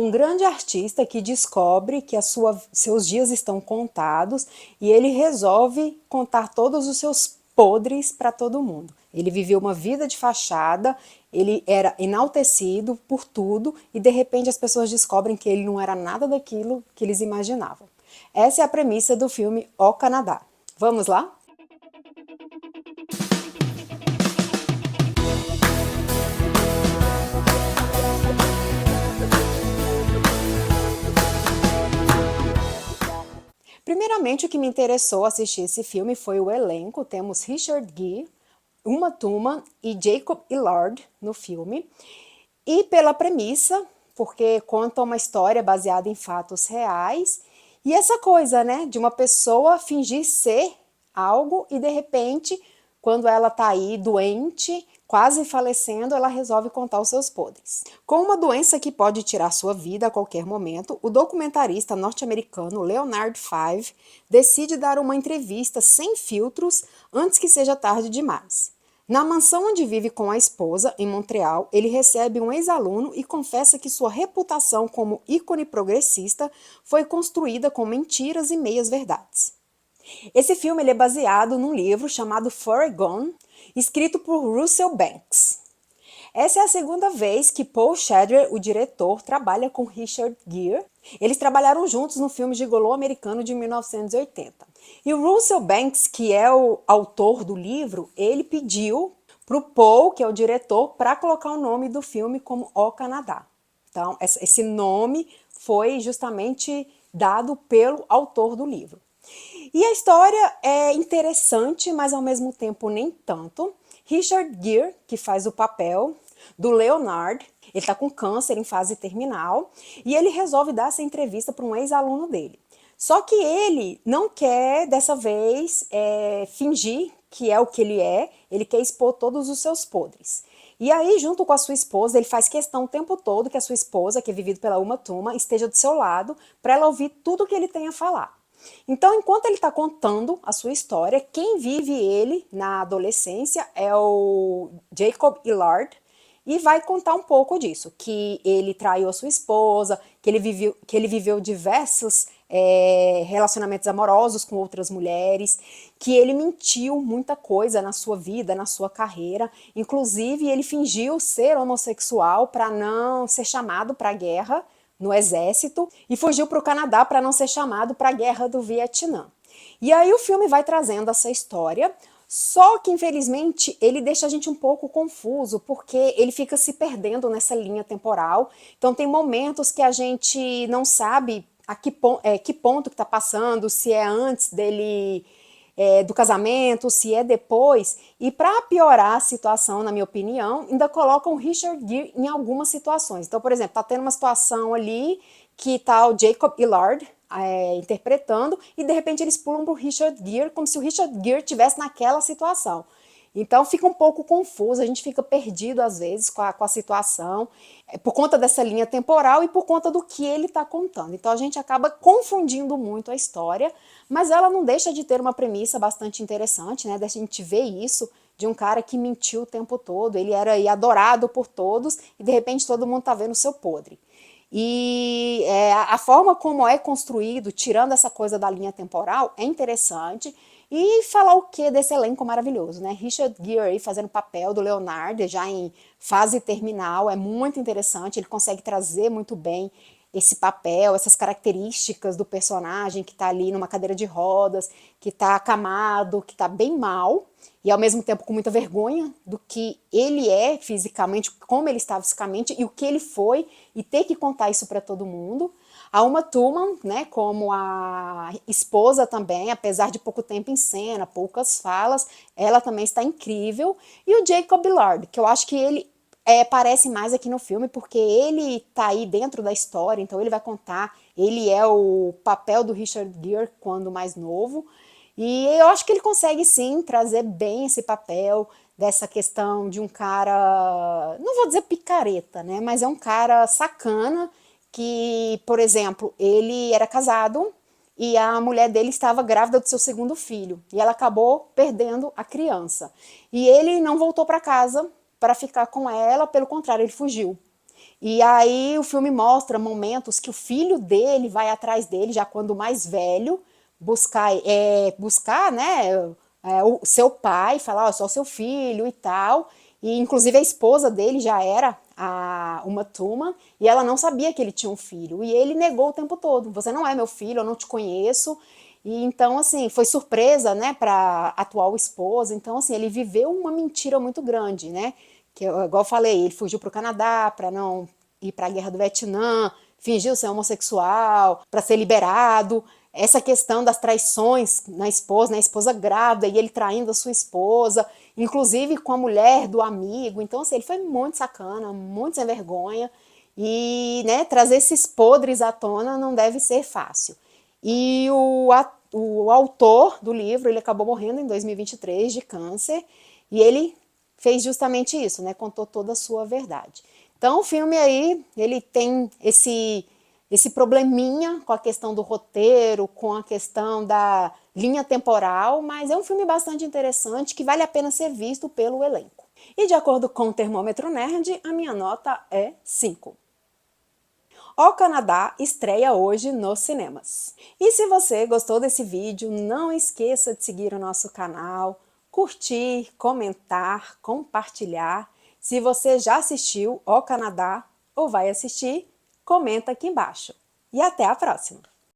um grande artista que descobre que seus dias estão contados e ele resolve contar todos os seus podres para todo mundo. Ele viveu uma vida de fachada, ele era enaltecido por tudo e de repente as pessoas descobrem que ele não era nada daquilo que eles imaginavam. Essa é a premissa do filme O Canadá. Vamos lá? Primeiramente, o que me interessou assistir esse filme foi o elenco. Temos Richard Gere, Uma Thurman e Jacob Elord no filme. E pela premissa, porque conta uma história baseada em fatos reais. E essa coisa, né, de uma pessoa fingir ser algo e de repente, quando ela tá aí doente, quase falecendo, ela resolve contar os seus podres. Com uma doença que pode tirar sua vida a qualquer momento, o documentarista norte-americano Leonard Five decide dar uma entrevista sem filtros antes que seja tarde demais. Na mansão onde vive com a esposa, em Montreal, ele recebe um ex-aluno e confessa que sua reputação como ícone progressista foi construída com mentiras e meias-verdades. Esse filme ele é baseado num livro chamado Foregone, escrito por Russell Banks. Essa é a segunda vez que Paul Schrader, o diretor, trabalha com Richard Gere. Eles trabalharam juntos no filme Gigolô Americano de 1980. E o Russell Banks, que é o autor do livro, ele pediu para o Paul, que é o diretor, para colocar o nome do filme como O Canadá. Então, esse nome foi justamente dado pelo autor do livro. E a história é interessante, mas ao mesmo tempo nem tanto. Richard Gere, que faz o papel do Leonard, ele está com câncer em fase terminal e ele resolve dar essa entrevista para um ex-aluno dele. Só que ele não quer, dessa vez, fingir que é o que ele quer expor todos os seus podres. E aí, junto com a sua esposa, ele faz questão o tempo todo que a sua esposa, que é vivida pela Uma Thurman, esteja do seu lado para ela ouvir tudo que ele tem a falar. Então, enquanto ele está contando a sua história, quem vive ele na adolescência é o Jacob Elord e vai contar um pouco disso, que ele traiu a sua esposa, que ele viveu diversos relacionamentos amorosos com outras mulheres, que ele mentiu muita coisa na sua vida, na sua carreira, inclusive ele fingiu ser homossexual para não ser chamado para a guerra no exército e fugiu para o Canadá para não ser chamado para a guerra do Vietnã. E aí o filme vai trazendo essa história, só que infelizmente ele deixa a gente um pouco confuso, porque ele fica se perdendo nessa linha temporal. Então tem momentos que a gente não sabe a que ponto que está passando, se é antes dele do casamento, se é depois. E para piorar a situação, na minha opinião, ainda colocam o Richard Gere em algumas situações. Então, por exemplo, tá tendo uma situação ali que tá o Jacob Elord interpretando e de repente eles pulam pro Richard Gere como se o Richard Gere estivesse naquela situação. Então fica um pouco confuso, a gente fica perdido às vezes com a situação, por conta dessa linha temporal e por conta do que ele está contando. Então a gente acaba confundindo muito a história, mas ela não deixa de ter uma premissa bastante interessante, né? Deixa a gente ver isso de um cara que mentiu o tempo todo, ele era aí adorado por todos e de repente todo mundo tá vendo o seu podre. E a forma como é construído, tirando essa coisa da linha temporal, é interessante. E falar o que desse elenco maravilhoso, né? Richard Gere aí fazendo o papel do Leonardo já em fase terminal, é muito interessante, ele consegue trazer muito bem esse papel, essas características do personagem que está ali numa cadeira de rodas, que está acamado, que está bem mal, e ao mesmo tempo com muita vergonha do que ele é fisicamente, como ele está fisicamente e o que ele foi, e ter que contar isso para todo mundo. A Uma Thurman, né, como a esposa também, apesar de pouco tempo em cena, poucas falas, ela também está incrível. E o Jacob Elord, que eu acho que ele aparece mais aqui no filme, porque ele tá aí dentro da história, então ele vai contar, ele é o papel do Richard Gere quando mais novo, e eu acho que ele consegue sim trazer bem esse papel dessa questão de um cara, não vou dizer picareta, né, mas é um cara sacana, que, por exemplo, ele era casado e a mulher dele estava grávida do seu segundo filho, e ela acabou perdendo a criança. E ele não voltou para casa para ficar com ela, pelo contrário, ele fugiu. E aí o filme mostra momentos que o filho dele vai atrás dele, já quando mais velho, buscar, né, o seu pai, falar, ó, sou seu filho e tal. E inclusive a esposa dele já era Uma Thurman, e ela não sabia que ele tinha um filho. E ele negou o tempo todo: você não é meu filho, eu não te conheço. E então, assim, foi surpresa, né, para a atual esposa. Então, assim, ele viveu uma mentira muito grande, né? Que, igual eu falei, ele fugiu para o Canadá para não ir para a guerra do Vietnã, fingiu ser homossexual para ser liberado. Essa questão das traições na esposa, né, a esposa grávida e ele traindo a sua esposa, inclusive com a mulher do amigo. Então, assim, ele foi muito sacana, muito sem vergonha. E, né, trazer esses podres à tona não deve ser fácil. E o autor do livro, ele acabou morrendo em 2023 de câncer, e ele fez justamente isso, né? Contou toda a sua verdade. Então o filme aí, ele tem esse probleminha com a questão do roteiro, com a questão da linha temporal, mas é um filme bastante interessante que vale a pena ser visto pelo elenco. E de acordo com o Termômetro Nerd, a minha nota é 5. O Canadá estreia hoje nos cinemas. E se você gostou desse vídeo, não esqueça de seguir o nosso canal, curtir, comentar, compartilhar. Se você já assistiu O Canadá ou vai assistir, comenta aqui embaixo. E até a próxima!